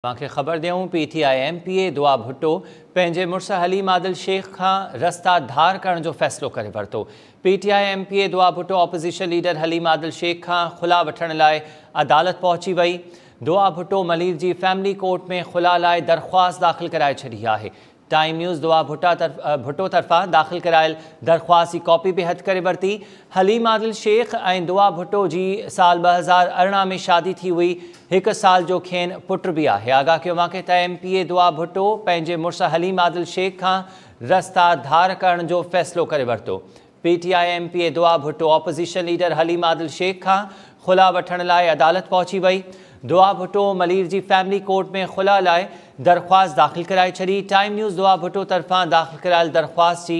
तव्हांखे ख़बर ॾियूं PTI MPA दुआ भुट्टो पंहिंजे मुड़ुस हलीम आदिल शेख खां रस्ता धार करण जो फ़ैसिलो करे वरितो। PTI MPA दुआ भुट्टो ऑपोज़िशन लीडर हलीम आदिल शेख खां खुला वठण लाइ अदालत पहुची वई। दुआ भुट्टो मलीर जी फैमिली कोर्ट में खुला लाइ दरख़्वास्त दाख़िल कराए छॾी आहे। टाइम न्यूज़ दुआ भुट्टो तरफ़ां दाख़िल करायल दरख़्वास्त जी कॉपी बि हथ करे वरिती। हलीम आदिल शेख ऐं दुआ भुट्टो जी साल 2018 में शादी थी हुई। 1 साल जो खेनि पुटु बि आहे। आगाह कयो आहे त MPA दुआ भुट्टो पंहिंजे मुड़ुस हलीम आदिल शेख खां रस्ता धार करण जो फ़ैसिलो करे वरितो। PTI MPA दुआ भुट्टो ऑपोज़िशन लीडर हलीम आदिल शेख खां खुला वठण लाइ अदालत पहुची वई। दुआ भुट्टो मलीर जी फैमिली कोर्ट में खुला लाइ दरख़्वास्त दाख़िल कराए छॾी। टाइम न्यूज़ दुआ भुट्टो तरफ़ां दाख़िल करायल दरख़्वास्त जी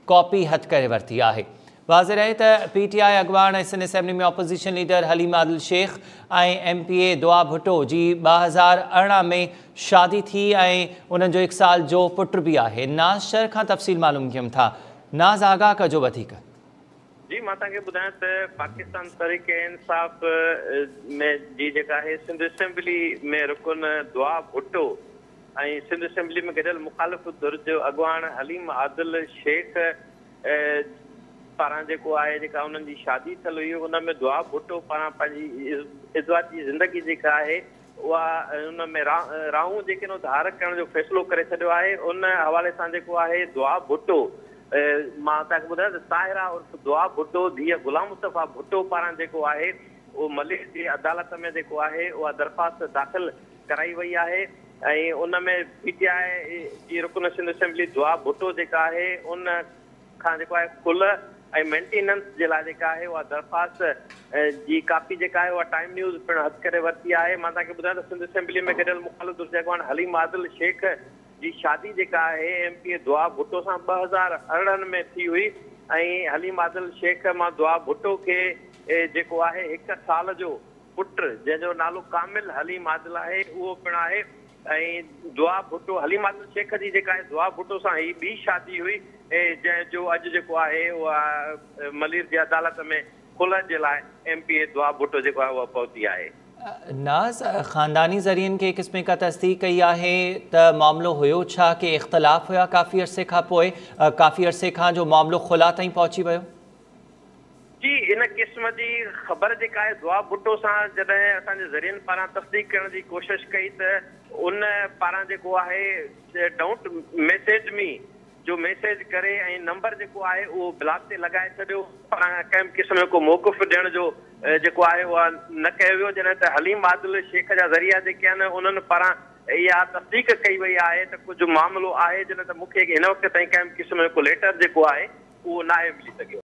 कॉपी हथ करे वरिती आहे। वाज़ेह रहे त PTI अॻवान SN असेंबली में ऑपोज़िशन लीडर हलीम आदिल शेख ऐं MPA दुआ भुट्टो जी 2018 में शादी थी ऐं उन्हनि जो 1 साल जो पुटु बि आहे। नाज़ शहर खां तफ़सील मालूम कयूं था। नाज़ आगाह कजो वधीक। जी मां तव्हांखे ॿुधायां त पाकिस्तान तहरीक इंसाफ़ में जी जेका आहे सिंध असेंबली में रुकन दुआ भुट्टो ऐं सिंध असेंबली में गॾियल मुखालिफ़ धुर जो अॻवान हलीम आदिल शेख पारां जेको आहे जेका उन्हनि जी शादी थियल हुई उन में दुआ भुट्टो पारां पंहिंजी इज़वाजी ज़िंदगी जेका आहे उहा उन में राहूं जेके धार करण जो फ़ैसिलो करे छॾियो आहे। उन हवाले सां जेको आहे दुआ भुट्टो मां तव्हांखे ॿुधायां त ताहिरा उर्फ़ दुआ भुट्टो धीअ गुलाम मुस्तफ़ा भुट्टो पारां जेको आहे उहो मलिक जी अदालत में जेको आहे उहा दरख़्वास्त दाख़िल कराई वई आहे ऐं उन में PTI जी रुकन सिंध असेंबली दुआ भुट्टो जेका आहे उन खां जेको आहे कुल ऐं मेंटेनेंस जे लाइ जेका आहे उहा दरख़्वास्त जी कापी जेका आहे उहा टाइम न्यूज़ पिणु हथ करे वरिती आहे। मां तव्हांखे ॿुधायां त सिंध असेंबली में गॾियल मुखालिफ़ अॻवान हलीम आदिल शेख जी शादी जेका आहे MPA दुआ भुट्टो सां 2018 में थी हुई ऐं हलीम आदिल शेख मां दुआ भुट्टो खे जेको आहे 1 साल जो पुटु जंहिंजो नालो कामिल हलीम आदिल आहे उहो पिणु आहे ऐं दुआ भुट्टो हलीम आदिल शेख जी जेका आहे दुआ भुट्टो सां ही ॿी शादी हुई जंहिंजो अॼु जेको आहे उहा मलीर जी अदालत में खुलण जे लाइ MPA दुआ भुट्टो जेको आहे उहा पहुती आहे। नाज़ ख़ानदानी ज़रियनि के क़िस्म का तस्दीक कई आहे त मामिलो हुयो छा कि इख़्तिलाफ़ हुआ काफ़ी अरसे खां पोइ काफ़ी अरसे खां जो मामिलो खुला ताईं पहुची वियो? जी इन क़िस्म जी ख़बर जेका आहे दुआ भुट्टो सां जॾहिं असांजे ज़रियनि पारां तस्दीक करण जी कोशिशि कई त उन पारां जेको आहे डोंट मैसेज मी जो मैसेज करे ऐं नंबर जेको आहे उहो ब्लॉक ते लॻाए छॾियो। पारां कंहिं क़िस्म जो को मौक़िफ़ ॾियण जो जेको आहे उहा न कयो वियो जॾहिं त हलीम आदिल शेख जा ज़रिया जेके आहिनि उन्हनि पारां इहा तस्दीक कई वई आहे त कुझु मामिलो आहे जॾहिं त मूंखे हिन वक़्त ताईं कंहिं क़िस्म जो को लेटर जेको आहे उहो न आहे मिली सघियो।